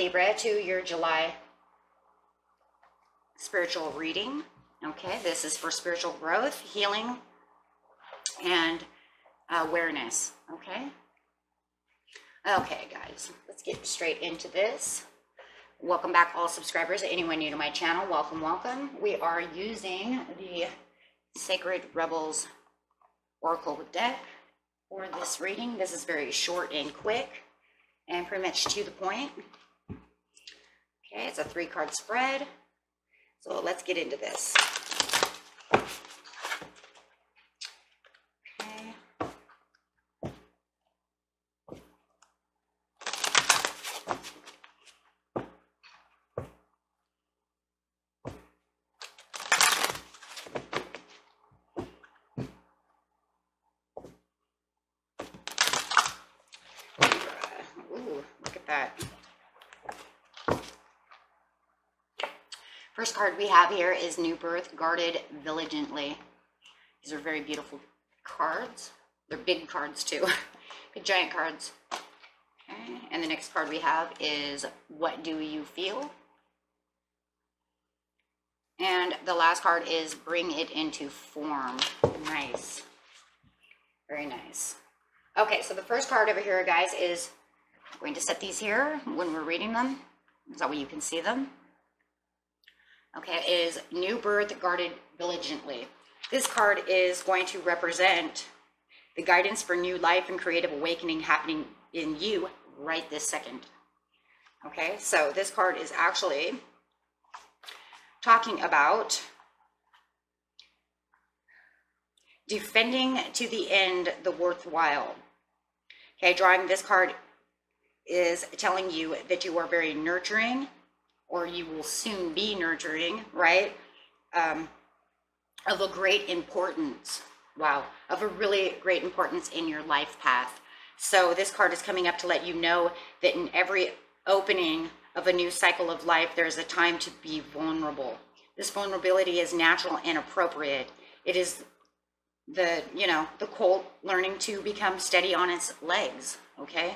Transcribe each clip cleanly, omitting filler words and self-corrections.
Libra, to your July spiritual reading. Okay, this is for spiritual growth, healing, and awareness. Okay. Okay, guys, let's get straight into this. Welcome back, all subscribers. Anyone new to my channel, welcome, welcome. We are using the Sacred Rebels Oracle deck for this reading. This is very short and quick and pretty much to the point. Okay, it's a 3-card spread. So let's get into this. Okay. Ooh, look at that. First card we have here is New Birth, Guarded Diligently. These are very beautiful cards. They're big cards too. Big giant cards. Okay. And the next card we have is What Do You Feel? And the last card is Bring It Into Form. Nice. Very nice. Okay, so the first card over here, guys, is I'm going to set these here when we're reading them. Is that way you can see them? Okay, is New Birth, Guarded Diligently. This card is going to represent the guidance for new life and creative awakening happening in you right this second. Okay, so this card is actually talking about defending to the end the worthwhile. Okay, drawing this card is telling you that you are very nurturing, or you will soon be nurturing, right? Of a great importance. Wow, of a really great importance in your life path. So this card is coming up to let you know that in every opening of a new cycle of life, there's a time to be vulnerable. This vulnerability is natural and appropriate. It is the colt learning to become steady on its legs, okay?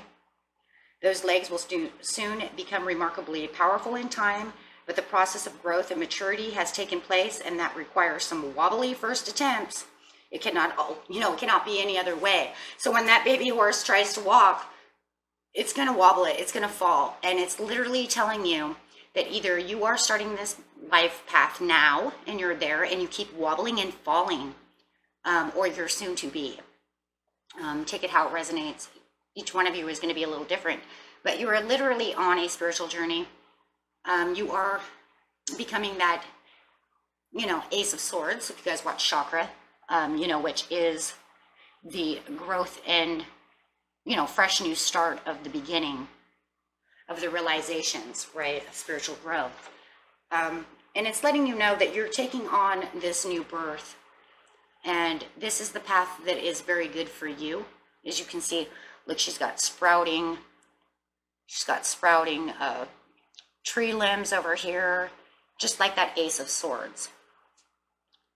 Those legs will soon become remarkably powerful in time, but the process of growth and maturity has taken place, and that requires some wobbly first attempts. It cannot, it cannot be any other way. So when that baby horse tries to walk, it's going to wobble it, it's going to fall, and it's literally telling you that either you are starting this life path now, and you're there, and you keep wobbling and falling, or you're soon to be. Take it how it resonates. Each one of you is going to be a little different, but you are literally on a spiritual journey. You are becoming that, Ace of Swords, if you guys watch Chakra, which is the growth and, fresh new start of the beginning of the realizations, right, of spiritual growth. And it's letting you know that you're taking on this new birth, and this is the path that is very good for you. As you can see, look, she's got sprouting tree limbs over here, just like that Ace of Swords.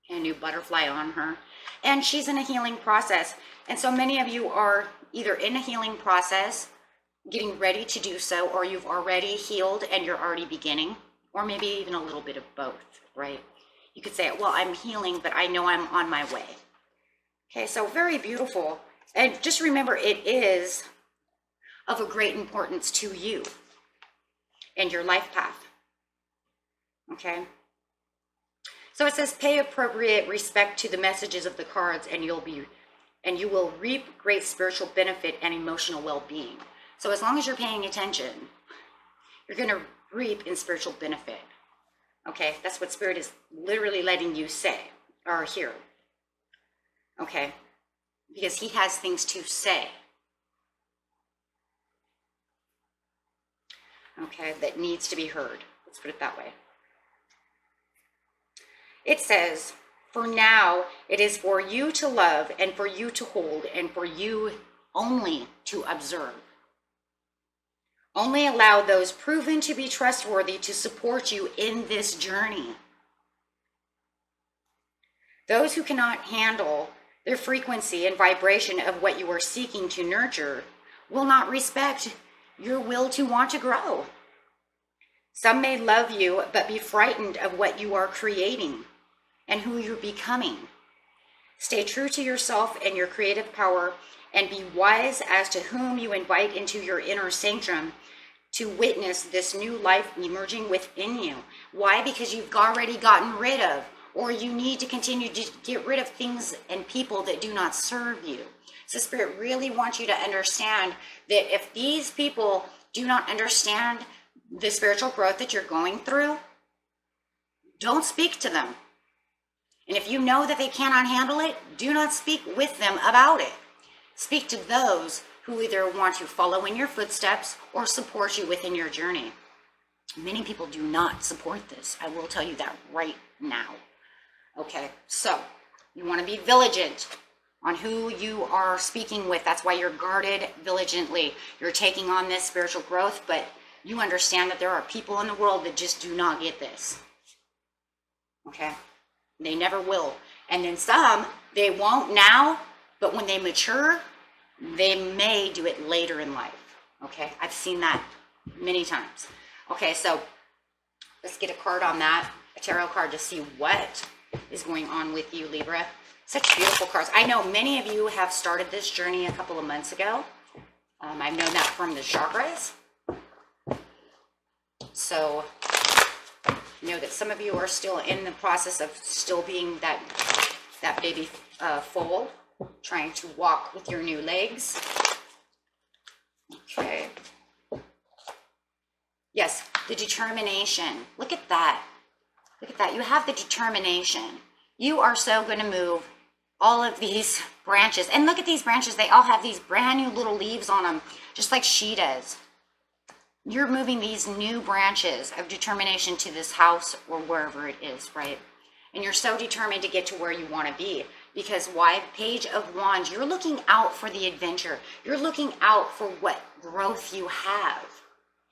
A new butterfly on her. And she's in a healing process. And so many of you are either in a healing process, getting ready to do so, or you've already healed and you're already beginning, or maybe even a little bit of both, right? You could say, well, I'm healing, but I know I'm on my way. Okay, so very beautiful. And just remember, it is of a great importance to you and your life path. Okay? So it says, pay appropriate respect to the messages of the cards, and you will reap great spiritual benefit and emotional well-being. So as long as you're paying attention, you're going to reap in spiritual benefit. Okay? That's what Spirit is literally letting you say or hear. Okay? Because he has things to say. Okay, that needs to be heard. Let's put it that way. It says, for now, it is for you to love and for you to hold and for you only to observe. Only allow those proven to be trustworthy to support you in this journey. Those who cannot handle their frequency and vibration of what you are seeking to nurture will not respect your will to want to grow. Some may love you, but be frightened of what you are creating and who you're becoming. Stay true to yourself and your creative power, and be wise as to whom you invite into your inner sanctum to witness this new life emerging within you. Why? Because you've already gotten rid of, or you need to continue to get rid of things and people that do not serve you. So Spirit really wants you to understand that if these people do not understand the spiritual growth that you're going through, don't speak to them. And if you know that they cannot handle it, do not speak with them about it. Speak to those who either want to follow in your footsteps or support you within your journey. Many people do not support this. I will tell you that right now. Okay, so you want to be vigilant on who you are speaking with. That's why you're guarded vigilantly. You're taking on this spiritual growth, but you understand that there are people in the world that just do not get this. Okay? They never will. And then some, they won't now, but when they mature, they may do it later in life. Okay? I've seen that many times. Okay, so let's get a card on that, a tarot card, to see what is going on with you, Libra. Such beautiful cards. I know many of you have started this journey a couple of months ago. I've known that from the chakras. So know that some of you are still in the process of still being that baby foal, trying to walk with your new legs. Okay. Yes, the determination. Look at that. Look at that. You have the determination. You are so going to move all of these branches. And look at these branches. They all have these brand new little leaves on them, just like she does. You're moving these new branches of determination to this house or wherever it is, right? And you're so determined to get to where you want to be. Because why? Page of Wands. You're looking out for the adventure. You're looking out for what growth you have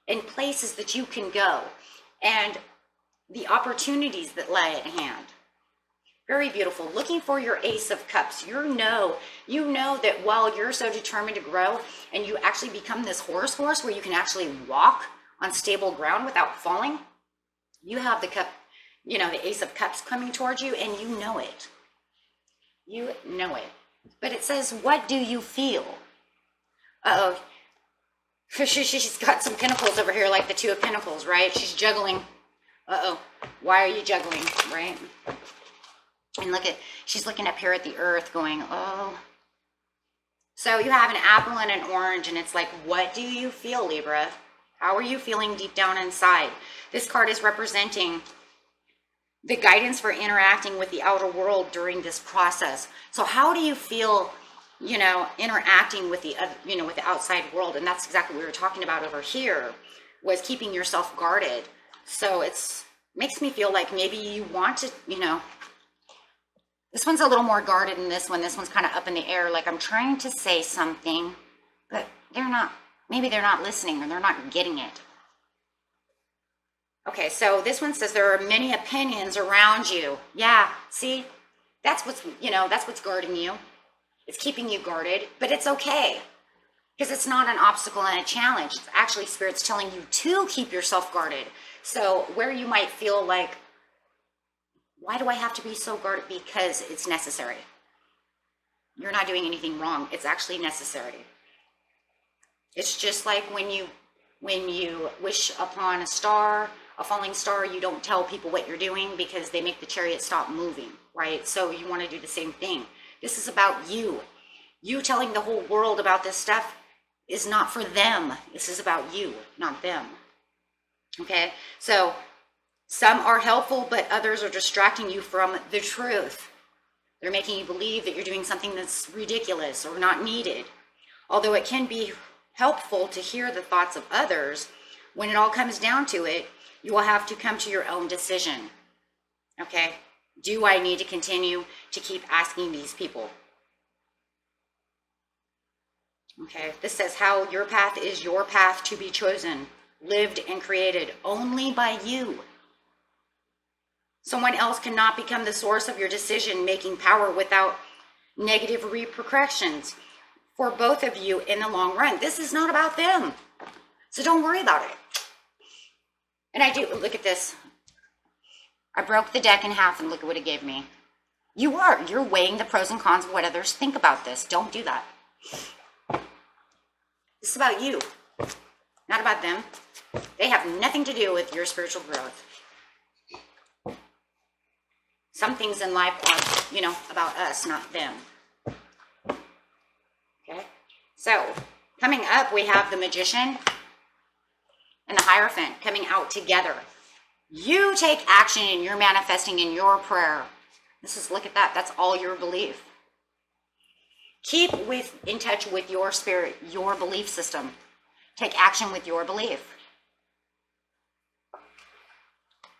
and places that you can go and the opportunities that lie at hand. Very beautiful. Looking for your Ace of Cups. You know that while you're so determined to grow and you actually become this horse where you can actually walk on stable ground without falling, you have the cup, the Ace of Cups coming towards you, and you know it. You know it. But it says, what do you feel? Uh-oh. She's got some pentacles over here, like the Two of Pentacles, right? She's juggling. Uh-oh. Why are you juggling, right? And she's looking up here at the earth going, oh. So you have an apple and an orange, and it's like, what do you feel, Libra? How are you feeling deep down inside? This card is representing the guidance for interacting with the outer world during this process. So how do you feel, interacting with the outside world? And that's exactly what we were talking about over here, was keeping yourself guarded. So makes me feel like maybe you want to, this one's a little more guarded than this one. This one's kind of up in the air, like I'm trying to say something, but maybe they're not listening or they're not getting it. Okay, so this one says there are many opinions around you. Yeah, see, that's what's guarding you. It's keeping you guarded, but it's okay because it's not an obstacle and a challenge. It's actually Spirit's telling you to keep yourself guarded. So where you might feel like, why do I have to be so guarded? Because it's necessary. You're not doing anything wrong. It's actually necessary. It's just like when you wish upon a falling star, you don't tell people what you're doing because they make the chariot stop moving, right? So you want to do the same thing. This is about you. You telling the whole world about this stuff is not for them. This is about you, not them. Okay? So some are helpful, but others are distracting you from the truth. They're making you believe that you're doing something that's ridiculous or not needed. Although it can be helpful to hear the thoughts of others, when it all comes down to it, you will have to come to your own decision. Okay? Do I need to continue to keep asking these people? Okay, this says how your path is your path to be chosen, lived and created only by you. Someone else cannot become the source of your decision-making power without negative repercussions for both of you in the long run. This is not about them. So don't worry about it. And I do, look at this. I broke the deck in half and look at what it gave me. You're weighing the pros and cons of what others think about this. Don't do that. This is about you, not about them. They have nothing to do with your spiritual growth. Some things in life are, you know, about us, not them. Okay? So, coming up, we have the Magician and the Hierophant coming out together. You take action and you're manifesting in your prayer. This is, look at that. That's all your belief. Keep in touch with your spirit, your belief system. Take action with your belief.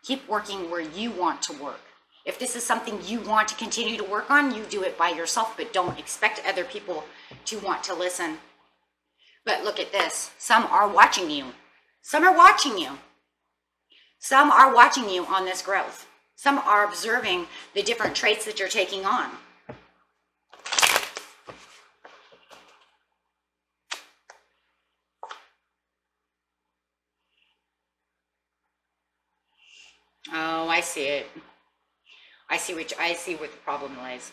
Keep working where you want to work. If this is something you want to continue to work on, you do it by yourself, but don't expect other people to want to listen. But look at this. Some are watching you. Some are watching you. Some are watching you on this growth. Some are observing the different traits that you're taking on. Oh, I see it. I see what the problem lies.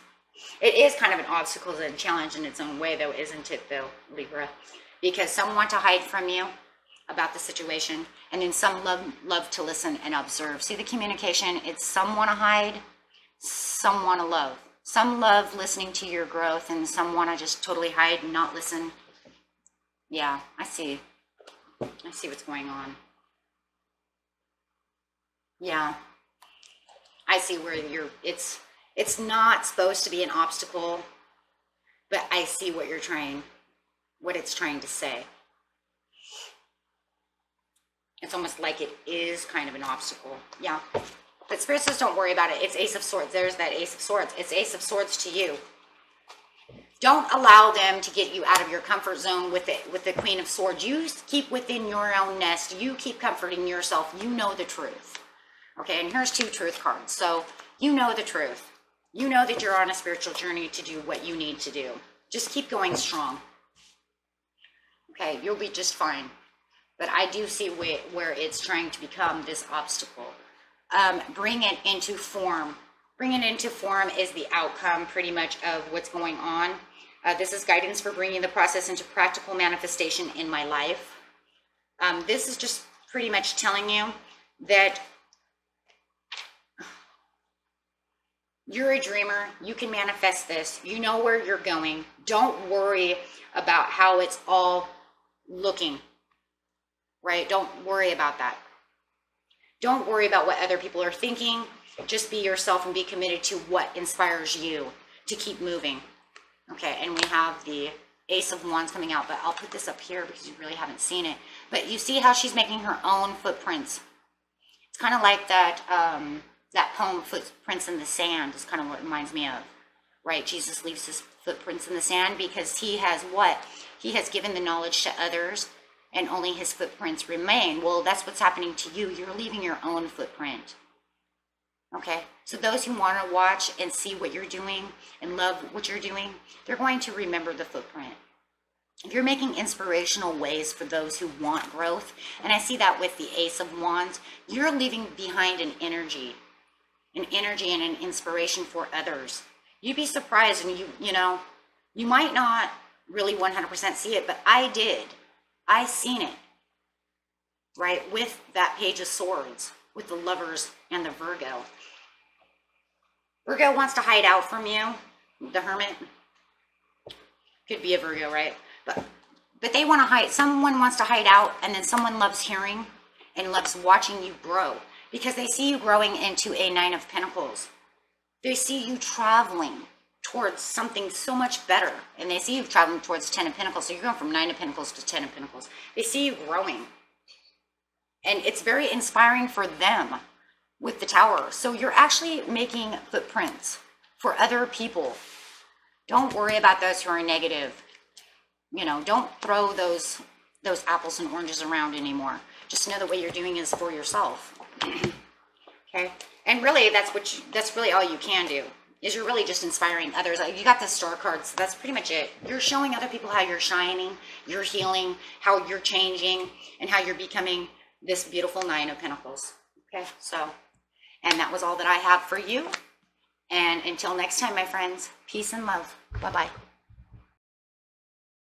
It is kind of an obstacle and challenge in its own way, though, isn't it, though, Libra? Because some want to hide from you about the situation, and then some love to listen and observe. See the communication? It's some want to hide, some want to love. Some love listening to your growth, and some want to just totally hide and not listen. Yeah, I see. I see what's going on. Yeah. I see where it's not supposed to be an obstacle, but I see what it's trying to say. It's almost like it is kind of an obstacle. Yeah. But Spirit says don't worry about it. It's Ace of Swords. There's that Ace of Swords. It's Ace of Swords to you. Don't allow them to get you out of your comfort zone with the Queen of Swords. You keep within your own nest. You keep comforting yourself. You know the truth. Okay, and here's 2 truth cards. So you know the truth. You know that you're on a spiritual journey to do what you need to do. Just keep going strong. Okay, you'll be just fine. But I do see where it's trying to become this obstacle. Bring it into form. Bring it into form is the outcome pretty much of what's going on. This is guidance for bringing the process into practical manifestation in my life. This is just pretty much telling you that you're a dreamer. You can manifest this. You know where you're going. Don't worry about how it's all looking, right? Don't worry about that. Don't worry about what other people are thinking. Just be yourself and be committed to what inspires you to keep moving. Okay, and we have the Ace of Wands coming out, but I'll put this up here because you really haven't seen it. But you see how she's making her own footprints. It's kind of like that that poem, Footprints in the Sand, is kind of what it reminds me of, right? Jesus leaves his footprints in the sand because he has what? He has given the knowledge to others and only his footprints remain. Well, that's what's happening to you. You're leaving your own footprint. Okay, so those who want to watch and see what you're doing and love what you're doing, they're going to remember the footprint. You're making inspirational ways for those who want growth. And I see that with the Ace of Wands. You're leaving behind an energy and an inspiration for others. You'd be surprised, and you know, you might not really 100% see it, but I did. I seen it, right? With that Page of Swords, with the Lovers and the Virgo. Virgo wants to hide out from you. The Hermit could be a Virgo, right? But they want to hide. Someone wants to hide out, and then someone loves hearing and loves watching you grow because they see you growing into a 9 of Pentacles. They see you traveling towards something so much better, and they see you traveling towards 10 of Pentacles. So you're going from 9 of Pentacles to 10 of Pentacles. They see you growing, and it's very inspiring for them with the Tower. So you're actually making footprints for other people. Don't worry about those who are negative. You know, don't throw those apples and oranges around anymore. Just know that what you're doing is for yourself. Okay, and really that's really all you can do. Is you're really just inspiring others. You got the Star cards. So that's pretty much it. You're showing other people how you're shining, you're healing, how you're changing, and how you're becoming this beautiful Nine of Pentacles. Okay, so, and that was all that I have for you. And until next time, my friends, peace and love. Bye-bye.